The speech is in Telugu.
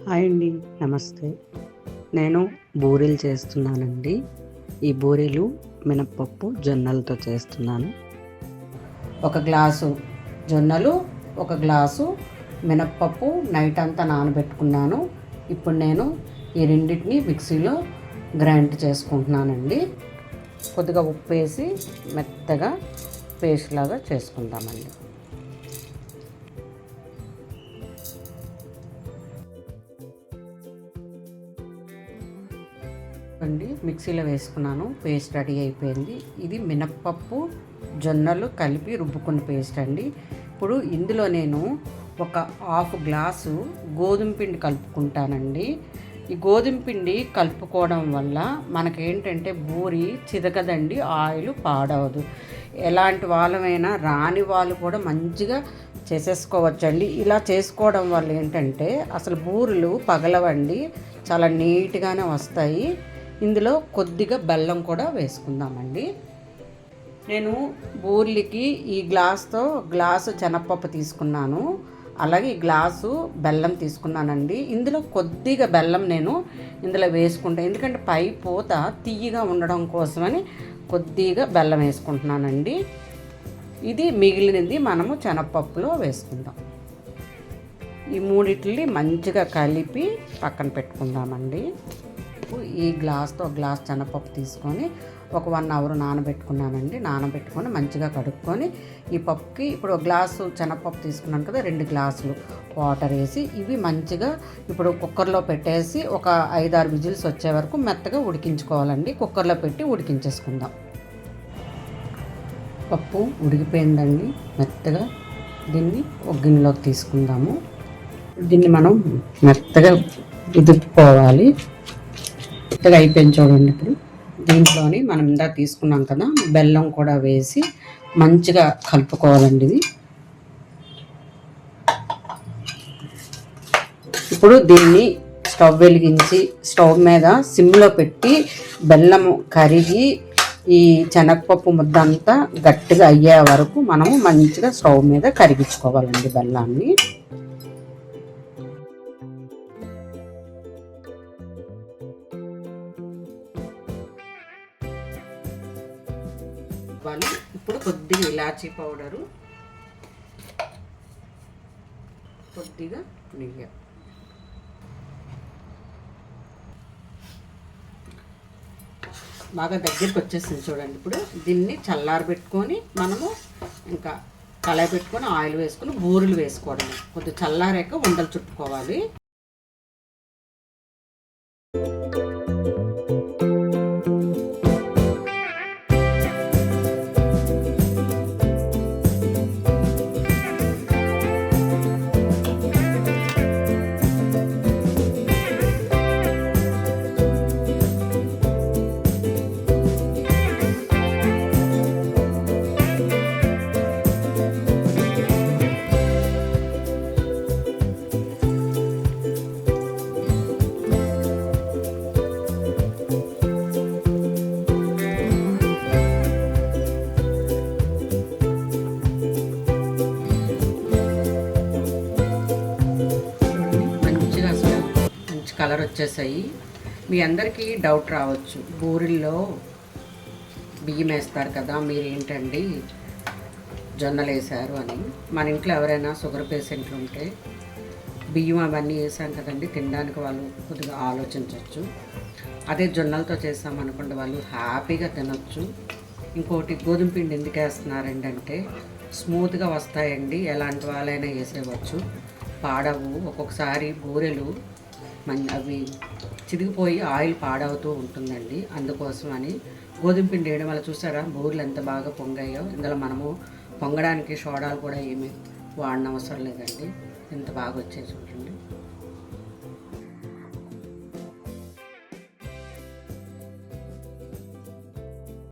హాయ్ అండి, నమస్తే. నేను బూరెలు చేస్తున్నానండి. ఈ బూరెలు మినప్పప్పు జొన్నలతో చేస్తున్నాను. 1 గ్లాసు జొన్నలు, 1 గ్లాసు మినప్పప్పు నైట్ అంతా నానబెట్టుకున్నాను. ఇప్పుడు నేను ఈ రెండింటిని మిక్సీలో గ్రైండ్ చేసుకుంటున్నానండి. కొద్దిగా ఉప్పు వేసి మెత్తగా పేస్ట్ లాగా చేసుకుందామండి. మిక్సీలో వేసుకున్నాను, పేస్ట్ రెడీ అయిపోయింది. ఇది మినప్పప్పు జొన్నలు కలిపి రుబ్బుకున్న పేస్ట్ అండి. ఇప్పుడు ఇందులో నేను 1/2 గ్లాసు గోధుమ పిండి కలుపుకుంటానండి. ఈ గోధుమ పిండి కలుపుకోవడం వల్ల మనకేంటంటే బూరి చితకదండి, ఆయిల్ పాడవదు. ఎలాంటి వాళ్ళమైనా రాని వాళ్ళు కూడా మంచిగా చేసేసుకోవచ్చండి. ఇలా చేసుకోవడం వల్ల ఏంటంటే అసలు బూరెలు పగలవండి, చాలా నీట్గానే వస్తాయి. ఇందులో కొద్దిగా బెల్లం కూడా వేసుకుందామండి. నేను బూర్లకి ఈ గ్లాసు శనగపప్పు తీసుకున్నాను, అలాగే ఈ గ్లాసు బెల్లం తీసుకున్నానండి. ఇందులో కొద్దిగా బెల్లం నేను ఇందులో వేసుకుంటాను, ఎందుకంటే పై పూత తీయగా ఉండడం కోసమని కొద్దిగా బెల్లం వేసుకుంటున్నానండి. ఇది మిగిలినది మనము శనగపప్పులో వేసుకుందాం. ఈ మూడిటిని మంచిగా కలిపి పక్కన పెట్టుకుందామండి. ఈ గ్లాస్తో 1 గ్లాస్ శనగపప్పు తీసుకొని ఒక 1 అవర్ నానబెట్టుకున్నానండి. నానబెట్టుకొని మంచిగా కడుక్కొని ఈ పప్పుకి ఇప్పుడు 1 గ్లాసు శనగపప్పు తీసుకున్నాను కదా, 2 గ్లాసులు వాటర్ వేసి ఇవి మంచిగా ఇప్పుడు కుక్కర్లో పెట్టేసి ఒక 5-6 విజిల్స్ వచ్చే వరకు మెత్తగా ఉడికించుకోవాలండి. కుక్కర్లో పెట్టి ఉడికించేసుకుందాం. పప్పు ఉడికిపోయిందండి మెత్తగా. దీన్ని ఒక గిన్నెలోకి తీసుకుందాము. దీన్ని మనం మెత్తగా ఉదుపుకోవాలి. మెత్తగా అయిపోయింది చూడండి. ఇప్పుడు దీంట్లోని మనం ఇందాక తీసుకున్నాం కదా, బెల్లం కూడా వేసి మంచిగా కలుపుకోవాలండి. ఇది ఇప్పుడు దీన్ని స్టవ్ వెలిగించి స్టవ్ మీద సిమ్లో పెట్టి బెల్లము కరిగి ఈ శనగపప్పు ముద్ద అంతా గట్టిగా అయ్యే వరకు మనము మంచిగా స్టవ్ మీద కరిగించుకోవాలండి బెల్లాన్ని. ఇప్పుడు కొద్దిగా ఇలాచీ పౌడరు, కొద్దిగా నెయ్యి, బాగా దగ్గరికి వచ్చేసింది చూడండి. ఇప్పుడు దీన్ని చల్లారబెట్టుకొని మనము ఇంకా కళాయి పెట్టుకొని ఆయిల్ వేసుకొని బూరెలు వేసుకోవడం. కొద్దిగా చల్లారాక ఉండలు చుట్టుకోవాలి. కలర్ వచ్చేసాయి. మీ అందరికీ డౌట్ రావచ్చు, బూరెల్లో బియ్యం వేస్తారు కదా, మీరేంటండి జొన్నలు వేసారు అని. మన ఇంట్లో ఎవరైనా షుగర్ పేషెంట్లు ఉంటే బియ్యం అవన్నీ వేసాం కదండి, తినడానికి వాళ్ళు కొద్దిగా ఆలోచించవచ్చు. అదే జొన్నలతో చేసామనుకోండి వాళ్ళు హ్యాపీగా తినొచ్చు. ఇంకోటి గోధుమ పిండి ఎందుకు వేస్తున్నారండి అంటే స్మూత్గా వస్తాయండి, ఎలాంటి వాళ్ళైనా వేసేవచ్చు, పాడవు. ఒక్కొక్కసారి బూరెలు అవి చిరిగిపోయి ఆయిల్ పాడవుతూ ఉంటుందండి, అందుకోసం అని గోధుమ పిండి వేయడం వల్ల చూసారా బూరెలు ఎంత బాగా పొంగాయో. ఇందులో మనము పొంగడానికి సోడాలు కూడా ఏమీ వాడనవసరం లేదండి, ఎంత బాగా వచ్చాయి చూడండి.